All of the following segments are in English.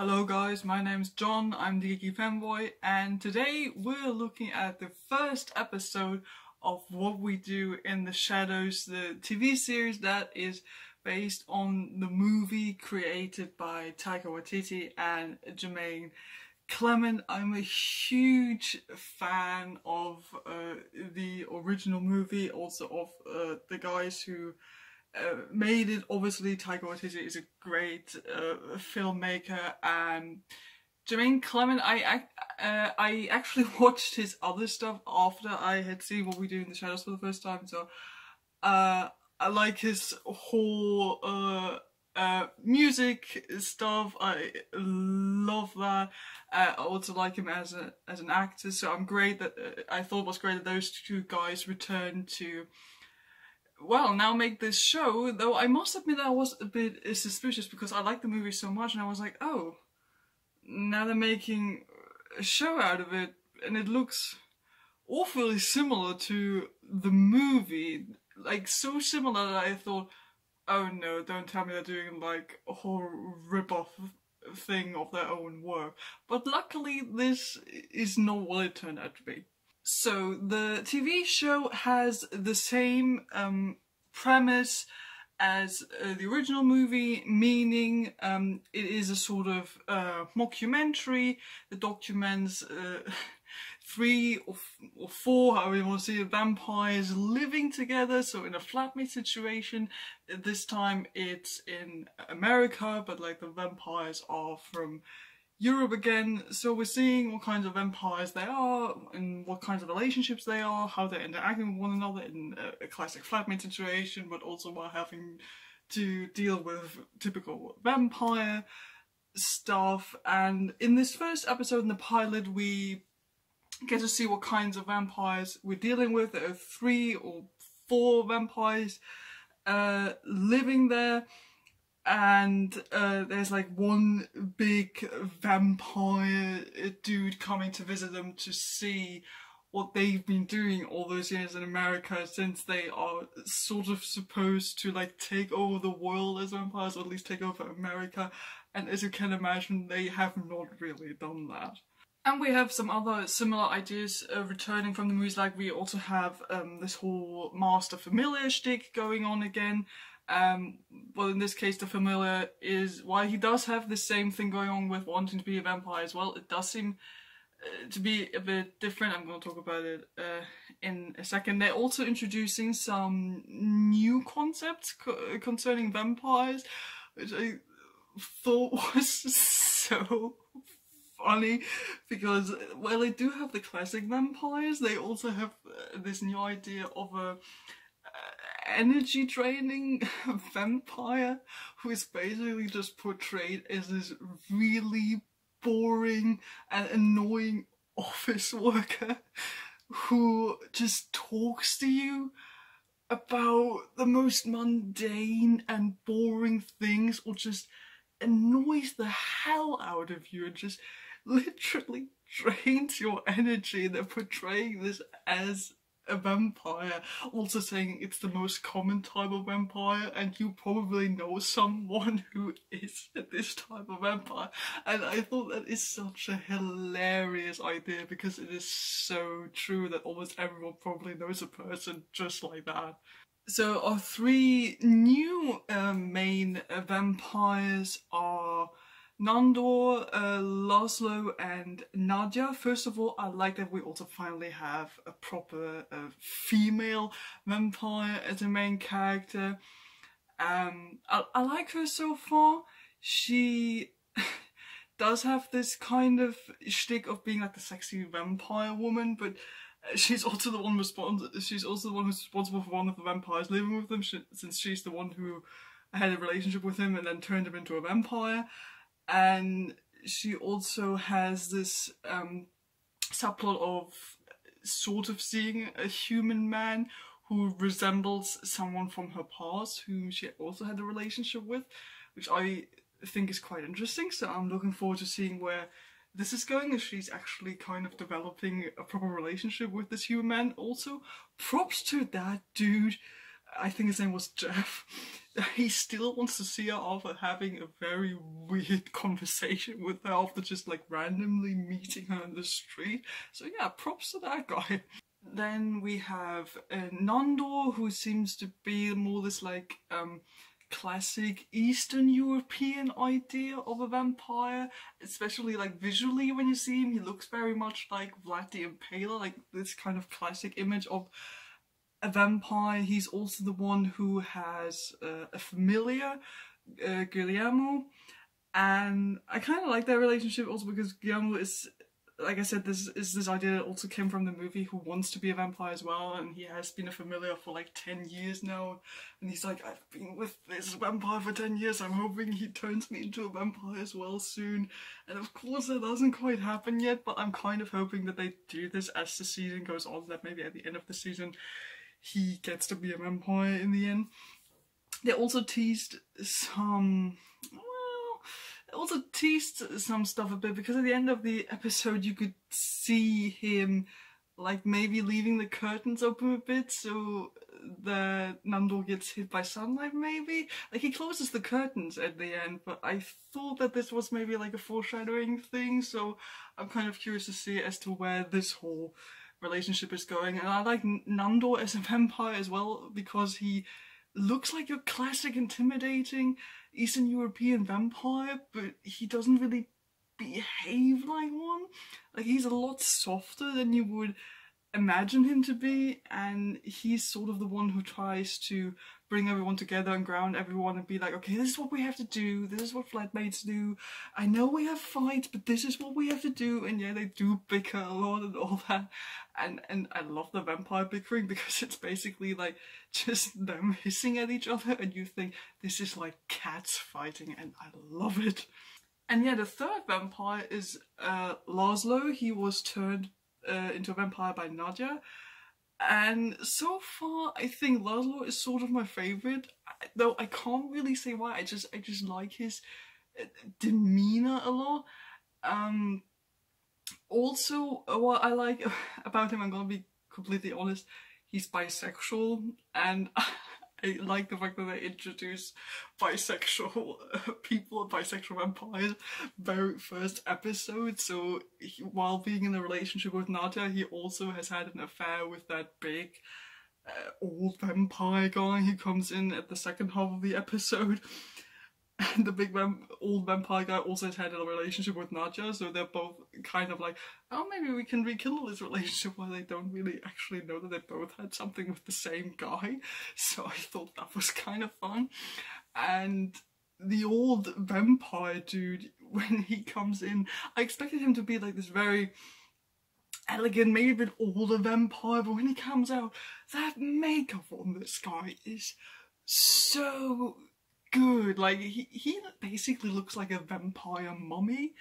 Hello guys, my name's John, I'm the Geeky Fanboy, and today we're looking at the first episode of What We Do in the Shadows, the TV series that is based on the movie created by Taika Waititi and Jemain. Clement, I'm a huge fan of the original movie, also of the guys who made it. Obviously, Taika Waititi is a great filmmaker, and Jemain Clement, I actually watched his other stuff after I had seen What We Do in the Shadows for the first time, so I like his whole music stuff. I love that. I also like him as an actor, so I'm great that I thought it was great that those two guys returned to, well, now make this show. Though I must admit I was a bit suspicious because I liked the movie so much, and I was like, oh, now they're making a show out of it, and it looks awfully similar to the movie, like so similar that I thought, oh no, don't tell me they're doing like a whole rip-off thing of their own work. But luckily this is not what it turned out to be. So the TV show has the same premise as the original movie, meaning it is a sort of mockumentary that documents 3 or 4, however you want to see it, vampires living together, so in a flatmate situation. This time it's in America, but like the vampires are from Europe again, so we're seeing what kinds of vampires they are and what kinds of relationships they are, how they're interacting with one another in a classic flatmate situation, but also while having to deal with typical vampire stuff. And in this first episode in the pilot, we get to see what kinds of vampires we're dealing with. There are 3 or 4 vampires living there. And there's like one big vampire dude coming to visit them to see what they've been doing all those years in America, since they are sort of supposed to like take over the world as vampires, or at least take over America. And as you can imagine, they have not really done that. And we have some other similar ideas returning from the movies, like we also have this whole master familiar shtick going on again. Well, in this case the familiar is, while he does have the same thing going on with wanting to be a vampire as well, it does seem to be a bit different. I'm going to talk about it in a second. They're also introducing some new concepts concerning vampires, which I thought was so funny, because while they do have the classic vampires, they also have this new idea of a energy draining vampire who is basically just portrayed as this really boring and annoying office worker who just talks to you about the most mundane and boring things, or just annoys the hell out of you and just literally drains your energy. They're portraying this as a vampire, also saying it's the most common type of vampire, and you probably know someone who is this type of vampire. And I thought that is such a hilarious idea, because it is so true that almost everyone probably knows a person just like that. So our 3 new main vampires are Nandor, Laszlo and Nadia. First of all, I like that we also finally have a proper female vampire as a main character. I like her so far. She does have this kind of shtick of being like the sexy vampire woman, but she's also the one responsible for one of the vampires living with them, since she's the one who had a relationship with him and then turned him into a vampire. And she also has this subplot of sort of seeing a human man who resembles someone from her past whom she also had a relationship with, which I think is quite interesting. So I'm looking forward to seeing where this is going, if she's actually kind of developing a proper relationship with this human man. Also, props to that dude, I think his name was Jeff. he still wants to see her after having a very weird conversation with her after just like randomly meeting her in the street. So yeah, props to that guy. Then we have Nandor, who seems to be more this like classic Eastern European idea of a vampire, especially like visually when you see him. He looks very much like Vlad the Impaler, like this kind of classic image of a vampire. He's also the one who has a familiar, Guillermo, and I kind of like their relationship also because Guillermo is, like I said, this idea that also came from the movie, who wants to be a vampire as well, and he has been a familiar for like 10 years now, and he's like, I've been with this vampire for 10 years, I'm hoping he turns me into a vampire as well soon. And of course that doesn't quite happen yet, but I'm kind of hoping that they do this as the season goes on, that maybe at the end of the season he gets to be a vampire in the end. They also teased some stuff a bit, because at the end of the episode you could see him like maybe leaving the curtains open a bit so the Nandor gets hit by sunlight maybe. Like he closes the curtains at the end, but I thought that this was maybe like a foreshadowing thing, so I'm kind of curious to see as to where this whole relationship is going. And I like Nandor as a vampire as well, because he looks like your classic intimidating Eastern European vampire, but he doesn't really behave like one. Like he's a lot softer than you would imagine him to be, and he's sort of the one who tries to bring everyone together and ground everyone and be like, okay, this is what we have to do, this is what flatmates do, I know we have fights, but this is what we have to do. And yeah, they do bicker a lot and all that, and I love the vampire bickering, because it's basically like just them hissing at each other and you think this is like cats fighting, and I love it. And yeah, the third vampire is Laszlo. He was turned into a vampire by Nadia, and so far I think Laszlo is sort of my favorite, though I can't really say why. I just like his demeanor a lot. Also, what I like about him, I'm gonna be completely honest, he's bisexual, and I like the fact that they introduce bisexual people, bisexual vampires, very first episode. So while being in a relationship with Nadia, he also has had an affair with that big old vampire guy who comes in at the second half of the episode. And the big old vampire guy also has had a relationship with Nadia, so they're both kind of like, oh, maybe we can rekindle this relationship, while they don't really actually know that they both had something with the same guy. So I thought that was kind of fun. And the old vampire dude, when he comes in, I expected him to be like this very elegant, maybe a bit older vampire, but when he comes out, that makeup on this guy is so good. Like he basically looks like a vampire mummy.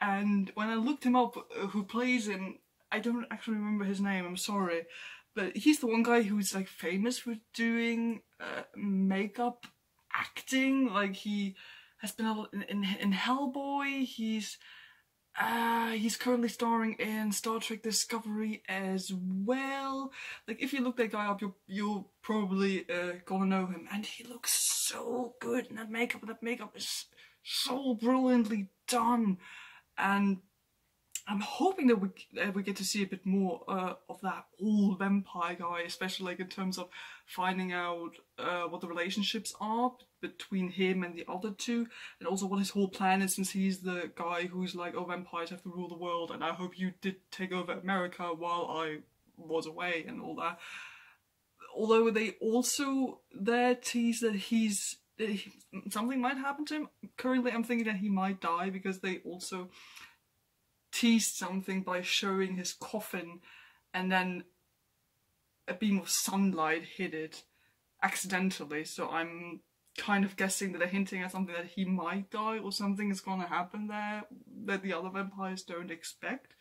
And when I looked him up, who plays him, I don't actually remember his name, I'm sorry, but he's the one guy who's like famous for doing makeup acting. Like he has been in Hellboy. He's currently starring in Star Trek Discovery as well. Like if you look that guy up, you'll probably gonna know him, and he looks so good in that makeup. That makeup is so brilliantly done, and I'm hoping that we get to see a bit more of that old vampire guy, especially like in terms of finding out what the relationships are between him and the other two, and also what his whole plan is, since he's the guy who's like, oh, vampires have to rule the world, and I hope you did take over America while I was away and all that. Although they also there tease that something might happen to him. Currently I'm thinking that he might die, because they also teased something by showing his coffin and then a beam of sunlight hit it accidentally. So I'm kind of guessing that they're hinting at something, that he might die or something is gonna happen there that the other vampires don't expect.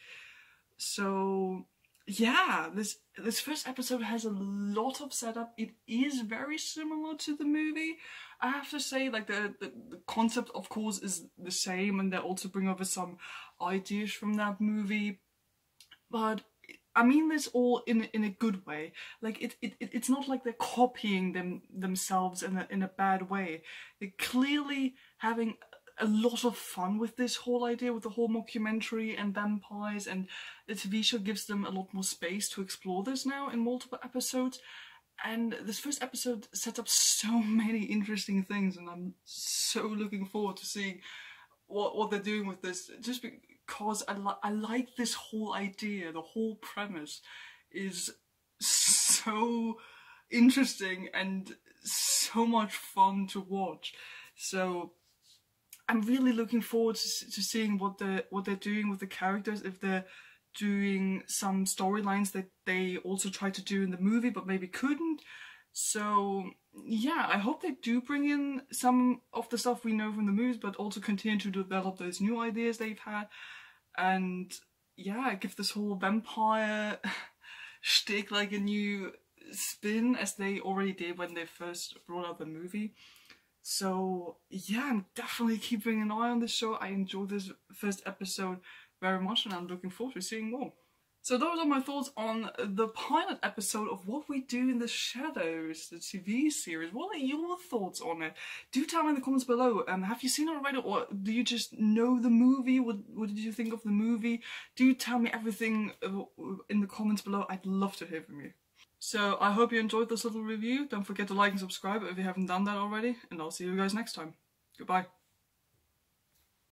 So yeah, this first episode has a lot of setup. It is very similar to the movie. I have to say, like the concept of course is the same, and they also bring over some ideas from that movie, but I mean this all in a good way. Like it's not like they're copying themselves in a bad way. They're clearly having a lot of fun with this whole idea, with the whole mockumentary and vampires, and the TV show gives them a lot more space to explore this now in multiple episodes. And this first episode sets up so many interesting things, and I'm so looking forward to seeing what they're doing with this. Just because I like this whole idea, the whole premise is so interesting and so much fun to watch. So I'm really looking forward to seeing what they're doing with the characters, if they're doing some storylines that they also tried to do in the movie but maybe couldn't. So yeah, I hope they do bring in some of the stuff we know from the movies, but also continue to develop those new ideas they've had, and yeah, give this whole vampire shtick like a new spin, as they already did when they first brought out the movie. So yeah, I'm definitely keeping an eye on this show. I enjoyed this first episode very much, and I'm looking forward to seeing more. So those are my thoughts on the pilot episode of What We Do in the Shadows, the TV series. What are your thoughts on it? Do tell me in the comments below. Have you seen it already, or do you just know the movie? What did you think of the movie? Do tell me everything in the comments below. I'd love to hear from you. So I hope you enjoyed this little review. Don't forget to like and subscribe if you haven't done that already, and I'll see you guys next time. Goodbye.